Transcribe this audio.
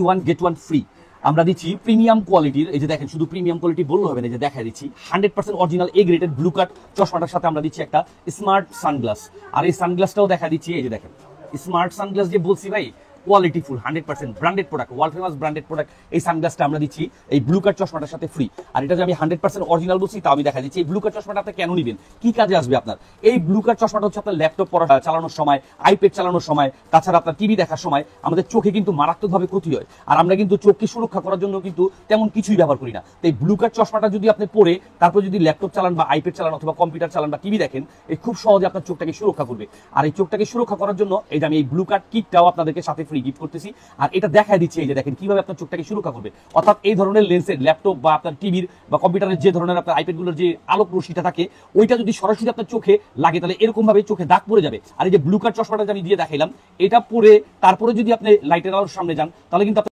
One get one free আমরা দিচ্ছি premium কোয়ালিটির। এই যে দেখেন, শুধু প্রিমিয়াম কোয়ালিটি বললে হবে না, যে দেখা দিচ্ছি 100% original A graded blue cut চশমাটার সাথে আমরা দিচ্ছি একটা স্মার্ট সানগ্লাস। আর এই সানগ্লাসটাও দেখা দিচ্ছি, এই যে দেখেন স্মার্ট সানগ্লাস যে বলছি ভাই, কোয়ালিটিফুল 100% branded product, world famous branded product. এই সানগ্লাসটা আমরা দিচ্ছি এই ব্লু কাট চশমাটার সাথে ফ্রি। আর এটা যে আমি 100% অরিজিনাল বলছি, তাও আমি দেখা দিচ্ছি। এই ব্লু কাট চশমাটা আপনি কেন নেবেন, কি কাজে আসবে আপনার? এই ব্লু কাট চশমাটা হচ্ছে আপনার ল্যাপটপ পড়া চালানোর সময়, আইপ্যাড চালানোর সময়, তাছাড়া আপনার টিভি দেখার সময় আমাদের চোখে কিন্তু মারাত্মকভাবে ক্ষতি হয়। আর আমরা কিন্তু চোখকে সুরক্ষা করার জন্য কিন্তু তেমন কিছুই ব্যবহার করি না। তো এই ব্লু কাট চশমাটা যদি আপনি পরে তারপর যদি ল্যাপটপ চালান বা আইপ্যাড চালান অথবা কম্পিউটার চালান বা টিভি দেখেন, এই খুব সহজে আপনার চোখটাকে সুরক্ষা করবে। আর এই চোখটাকে সুরক্ষা করার জন্য এই যে আমি এই ব্লু কাট কিটটাও আপনাদেরকে সাথে ফ্রি গিফট করতেছি। আর এটা দেখা দিচ্ছে, এই যে দেখেন কিভাবে আপনার চোখটাকে সুরক্ষা করবে। অর্থাৎ এই ধরনের লেন্সের ল্যাপটপ বা আপনার টিভির বা কম্পিউটারের যে ধরনের আপনার আইপ্যাড গুলোর যে আলোক রশ্মিটা থাকে, ওইটা যদি সরাসরি আপনার চোখে লাগে তাহলে এরকম ভাবে চোখে দাগ পড়ে যাবে। আর এই যে ব্লু কাট চশমাটা আমি দিয়ে দেখাইলাম, এটা পরে তারপরে যদি আপনি লাইটের আলোর সামনে যান তাহলে কিন্তু